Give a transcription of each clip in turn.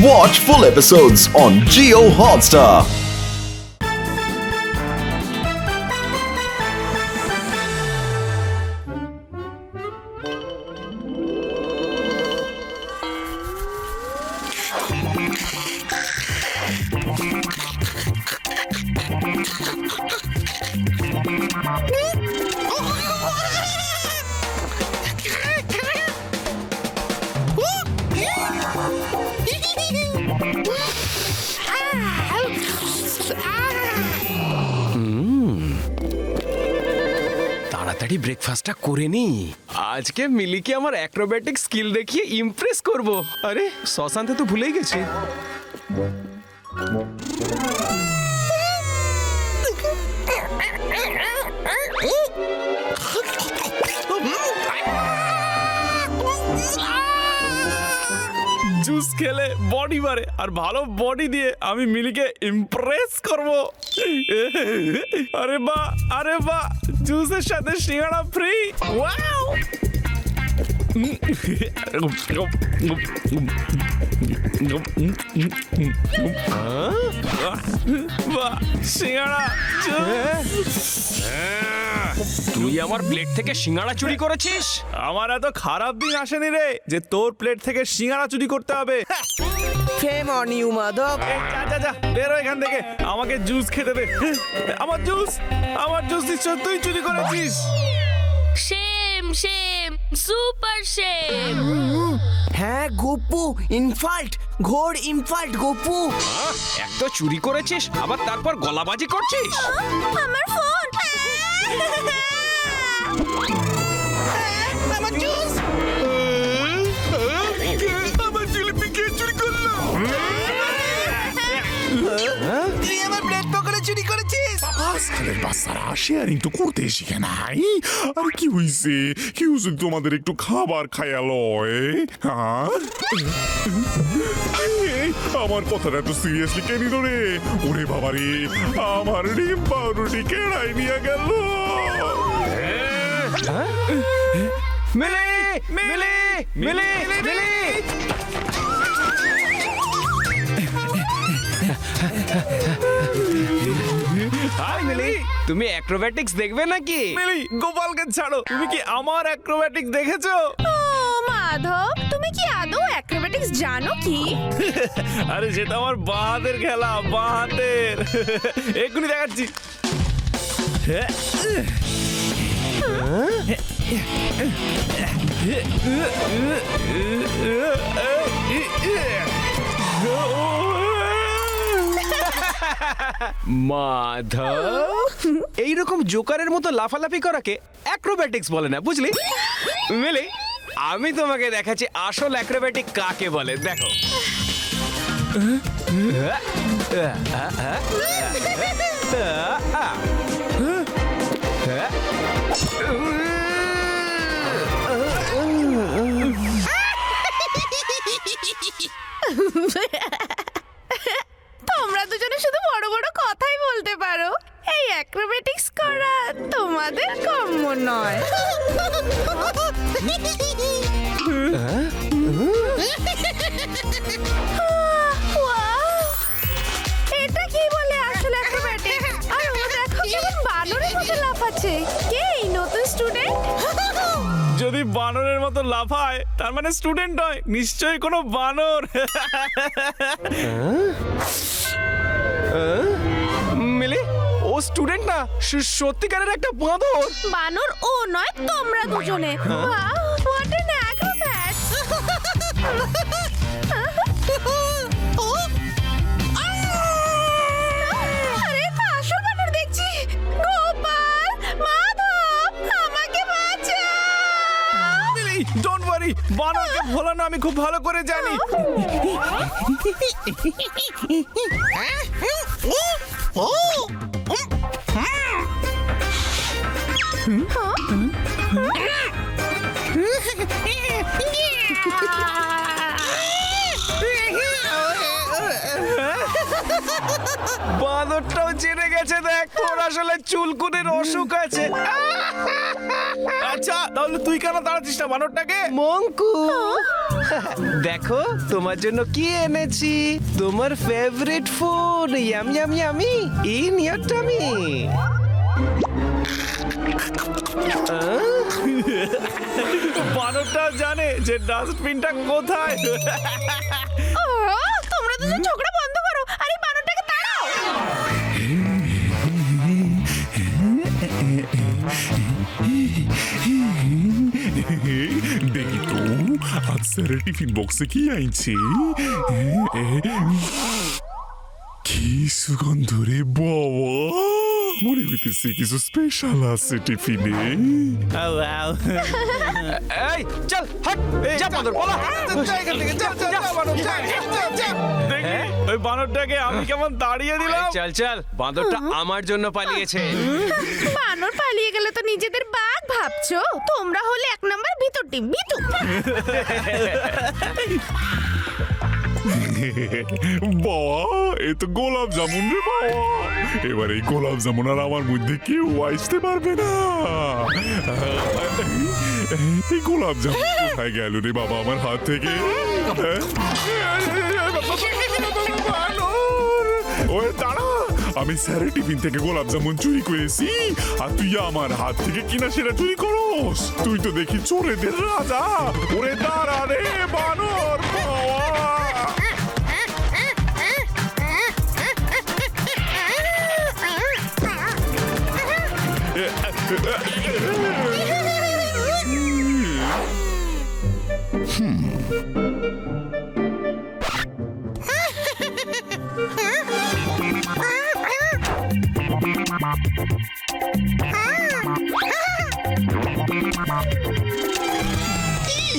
Watch full episodes on Jio Hotstar. তাড়াতাড়ি ব্রেকফাস্টটা করে নি। আজকে মিলিকে আমার অ্যাক্রোব্যাটিক স্কিল দেখিয়ে ইমপ্রেস করব। আরে সস আনতে তো ভুলেই গেছি। জুস খেলে বডি বাড়ে, আর ভালো বডি দিয়ে আমি মিলিকে ইমপ্রেস করব। আরে বাহ, আরে বাহ, জুসের সাথে সিঙ্গাড়া ফ্রি। ওয়াও! বাহ, সিঙ্গাড়া। তুই আমার প্লেট থেকে সিঙ্গাড়া চুরি করেছিস? আমার এত খারাপ দিন আসেনি রে যে তোর প্লেট থেকে সিঙ্গাড়া চুরি করতে হবে। ফেম অন ইউ মাধব। এই, যা যা যা, বেরো এখান থেকে, আমাকে জুস খেতে দে। আমার জুস নিশ্চয় তুই চুরি করেছিস। Shame, shame, super shame. হ্যাঁ গোপু, ইনফাল্ট, ঘোর ইনফাল্ট গোপু। এক তো চুরি করেছিস, আবার তারপর গলাবাজি করছিস। আমার ফোন। আমার জুস। আমার জিলিপি কে চুরি করলো? তুই আমার প্লেট পকেটে চুরি করেছিস। আজকালের বাচ্চারা শেয়ারিং তো করতে শিখে নাই। আর কি হইছে তোমাদের একটু খাবার খায়া লয়? হ্যাঁ, আমার কথাটা একটু সিরিয়াসলি কে নিল রে? ওরে বাবা রে, আমার ডিম পাউরুটি কেড়াই নিয়ে গেল। মিলি, মিলি, মিলি, মিলি। হাই মিলি, তুমি অ্যাক্রোব্যাটিক্স দেখবে নাকি? মিলি, গোপালকে ছাড়ো, তুমি কি আমার অ্যাক্রোব্যাটিক দেখেছো? ও মাধব, তুমি কি আদৌ অ্যাক্রোব্যাটিক্স জানো কি? আরে সেটা আমার বাঁ হাতের খেলা, বাঁ হাতের। এক্ষুনি দেখাচ্ছি। মাধব, এইরকম জোকারের মতো লাফালাফি করাকে অ্যাক্রোব্যাটিক্স বলে না, বুঝলি? মিলি, আমি তোমাকে দেখাচ্ছি আসল অ্যাক্রোব্যাটিক কাকে বলে, দেখো। তোমরা দুজনে শুধু বড় বড় কথাই বলতে পারো, এই অ্যাক্রোব্যাটিক্স করা তোমাদের কম্য নয়। Wow! এটা কি বলে আসলে অ্যাক্রোব্যাটিক? আর ও দেখো কেমন বানরের মতো লাফাচ্ছে। কে এই নতুন স্টুডেন্ট? যদি বানরের মতো লাফায় তার মানে স্টুডেন্ট নয়, নিশ্চয়ই কোনো বানর। মিলি, ও স্টুডেন্ট না, সত্যিকারের একটা বাঁদর। বানর ও নয়, তোমরা দুজনে। Wow, what an acrobat! আরে এটা আসল বানর দেখছি। গোপাল, মাধব, আমাকে বাঁচাও। ডোন্ট ওয়ারি, বানরকে ভোলানো আমি খুব ভালো করে জানি। বাঁদরটাও জেনে গেছে, দেখ তোর আসলে চুলকুনির অসুখ আছে। আচ্ছা, তাহলে তুই কেন তাড়াচ্ছিস না বানরটাকে? মঙ্কু, দেখো তোমার জন্য কি এনেছি, তোমার favourite food. Yum yum yummy in your tummy. বানরটা জানে যে ডাস্টবিনটা কোথায়। তোমরা দুজন ঝগড়া বন্ধ করো আর এই বানরটাকে তাড়াও। দেখি তো আজ স্যারের টিফিন বক্সে কি আইছে। কি সুগন্ধ রে বাবা, মনে হইতেছে কিছু স্পেশাল আছে টিফিনে। এই চল হট, যা বাঁদর বলা। দেখি ওই বানরটাকে আমি কেমন তাড়িয়ে দিলাম। চল চল, বাঁদরটা আমার জন্য পালিয়েছে। বানর পালিয়ে গেলে তো নিজেদের বাঘ ভাবছো, তোমরা হলে 1 নম্বর ভিতর টিম ভিতু। বাবা এ তো গোলাপ জামুন রে বাবা, এবার এই গোলাপ জামুন আর আমার মধ্যে কেউ আসতে পারবে না। এই গোলাপ জামুন কোথায় গেল রে বাবা আমার হাত থেকে? ওই দাঁড়া, আমি স্যারের টিফিন থেকে গোলাপ জামুন চুরি করেছি আর তুই আমার হাত থেকে কিনা সেটা চুরি করস? তুই তো দেখি চোরেদের রাজা। ওরে দাঁড়া রে বানর বাবা।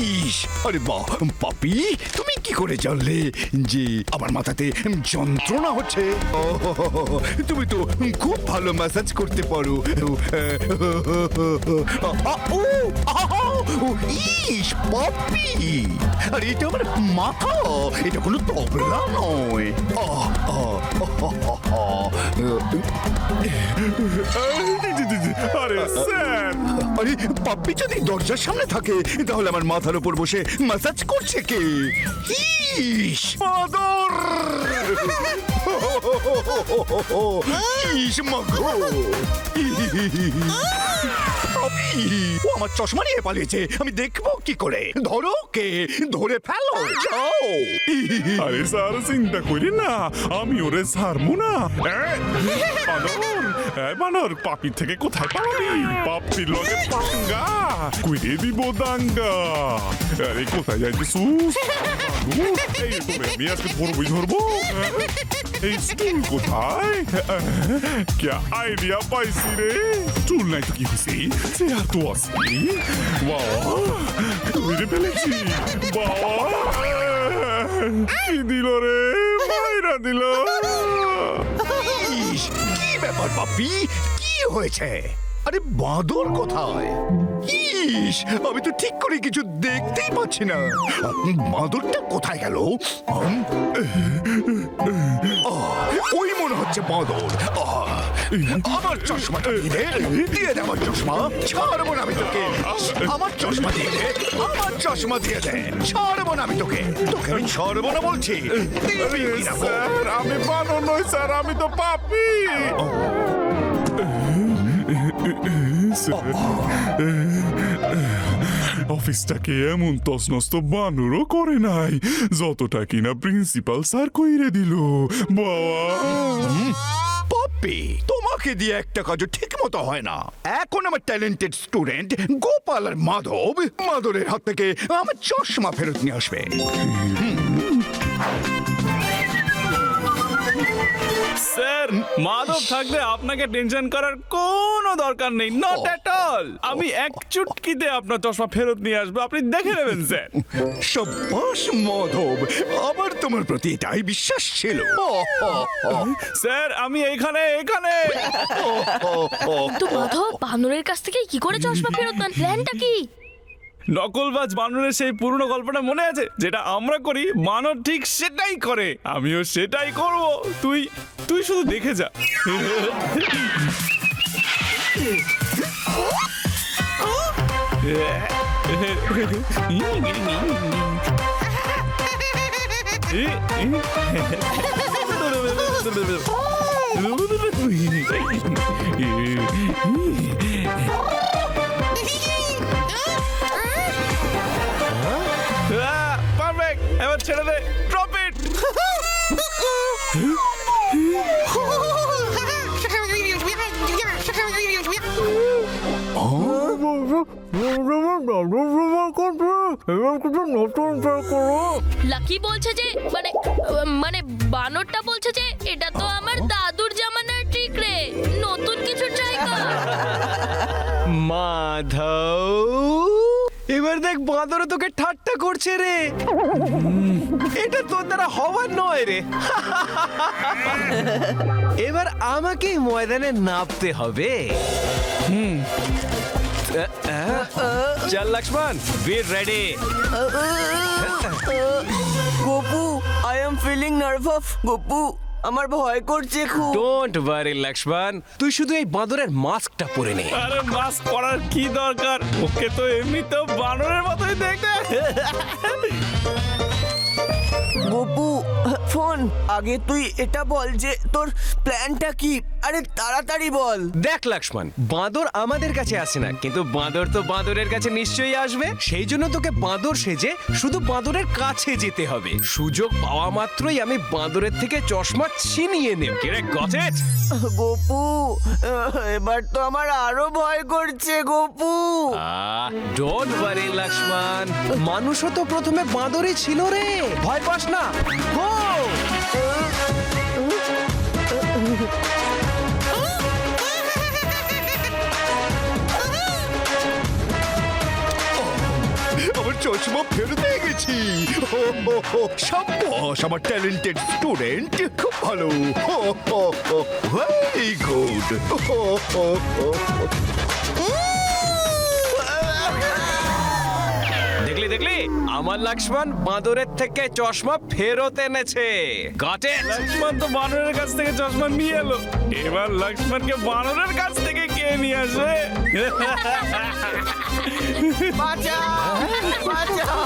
ইস, আরে বাহ পাপি, তুমি কি করে জানলে যে আমার মাথাতে যন্ত্রণা হচ্ছে? তুমি তো খুব ভালো ম্যাসাজ করতে পারো। ইস পাপি, আরে এটা আমার মাথা, এটা কোনো তবলা নয়। আরে স্যার, আরে পাপ্পি যদি দরজার সামনে থাকে তাহলে আমার মাথার উপর বসে ম্যাসাজ করছে কে? ইস বাদর! ইস মাগো! পাপ্পি, ও আমার চশমা নিয়ে পালিয়েছে, আমি দেখবো কি করে? ধরো কে, ধরে ফেলো, যাও। আরে স্যার চিন্তা করি না, আমি ওরে ছাড়বো না। বানর, বানর পাপি থেকে কোথায় পালাবি? পাপির লগে পাঙ্গা কইরে দিব দাঙ্গা। আরে কোথায় যাইতেছুস? এই তোরে আমি আজকে ধরবো। এই স্টুল কোথায়? কে আইডিয়া পাইছি রে। চুল নাই তো কি হয়েছে, চেয়ার তো আছে। বাবা ধরে ফেলেছি, বাবা কি দিল রে, মাইরা দিল। ইস, কি ব্যাপার পাপ্পি, কি হয়েছে? আরে বাঁদর কোথায়? ইস, আমি তো ঠিক করে কিছু দেখতেই পাচ্ছি না। বাঁদরটা কোথায় গেল? ওই মনে হচ্ছে বাঁদর। আমার চশমাটা দিয়ে দে, দিয়ে দে আমার চশমা, ছাড়বো না আমি তোকে। আমার চশমা দিয়ে দে, আমার চশমা দিয়ে দে, ছাড়বো না আমি তোকে, তোকে আমি ছাড়বো না বলছি। স্যার আমি বানর নই স্যার, আমি তো পাপি। অফিসটাকে এমন তছনছ তো বানরও করে নাই, যতটা কিনা প্রিন্সিপাল স্যার কইরে দিল। বাবা পপি, তোমাকে দিয়ে একটা কাজও ঠিক মতো হয় না। এখন আমার ট্যালেন্টেড স্টুডেন্ট গোপাল আর মাধব মাদরের হাত থেকে আমার চশমা ফেরত নিয়ে আসবে। স্যার মাধব থাকলে আপনাকে টেনশন করার কোনো দরকার নেই, নট এট অল। আমি এক চুটকিতে আপনার চশমা ফেরত নিয়ে আসবো, আপনি দেখে নেবেন স্যার। সাব্বাস মাধব, আমার তোমার প্রতি এটাই বিশ্বাস ছিল। স্যার আমি এখানে। তো মাধব বানরের কাছ থেকে কি করে চশমা ফেরত নেন, প্ল্যানটা কি? নকলবাজ বানরের সেই পুরনো গল্পটা মনে আছে, যেটা আমরা করি বানর ঠিক সেটাই করে, আমিও সেটাই করব। তুই শুধু দেখে যা। পারফেক্ট, এবার ছেড়ে দে, ড্রপ ইট। লাকি বলছে যে মানে মানে বানরটা বলছে যে এটা তো আমার দাদুর জামানার ট্রিক রে, নতুন কিছু ট্রাই কর। মাধব, এবার দেখ বাঁদর তোকে ঠাট্টা করছে রে। এটা তোর দ্বারা হওয়ার নয় রে। এবার আমাকেই ময়দানে নামতে হবে। চল Lakshman, be ready. Gopu, I am feeling nervous. Gopu, আমার ভয় করছে খুব। ডোন্ট ওয়ারি লক্ষ্মণ, তুই শুধু এই বাঁদরের মাস্কটা পরে নে। আরে মাস্ক পরার কি দরকার, ওকে তো এমনিতেও বানরের মতোই দেখতে। গোপু, ফোন, আগে তুই এটা বল যে তোর প্ল্যানটা কি। আরে তাড়াতাড়ি বল। দেখ লক্ষ্মণ, বাঁদর আমাদের কাছে আসে না, কিন্তু বাঁদর তো বাঁদরের কাছে নিশ্চয়ই আসবে। সেই জন্য তোকে বাঁদর সেজে শুধু বাঁদরের কাছে যেতে হবে। সুযোগ পাওয়া মাত্রই আমি বাঁদরের থেকে চশমা ছিনিয়ে নেব। কি রে গজেট? গোপু, এবার তো আমার আরো ভয় করছে গোপু। ডোন্ট ওয়ারি লক্ষ্মণ, মানুষও তো প্রথমে বাঁদরই ছিল রে। ভয় পাস না। গো! আমার চশমা ফেরত পেয়ে গেছি। সাব্বাস আমার ট্যালেন্টেড স্টুডেন্ট, খুব ভালো। Very good. দেখলি দেখলি, আমার লক্ষ্মণ বাঁদরের থেকে চশমা ফেরত এনেছে। Got it? লক্ষ্মণ তো বানরের কাছ থেকে চশমা নিয়ে এলো, এবার লক্ষ্মণকে বানরের কাছ থেকে কে নিয়ে আসবে? বাঁচাও, বাঁচাও,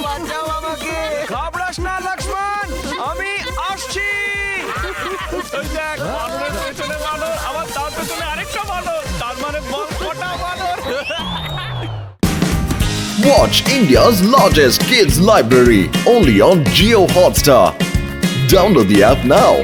বাঁচাও আমাকে। ঘাবড়াস না লক্ষ্মণ, আমি আসছি। ওই দেখ, বানরের পেছনে বানর, আবার তার পেছনে আরেকটা বানর, তার মানে বল কটা বানর। Watch India's largest kids library only on Jio Hotstar. Download the app now.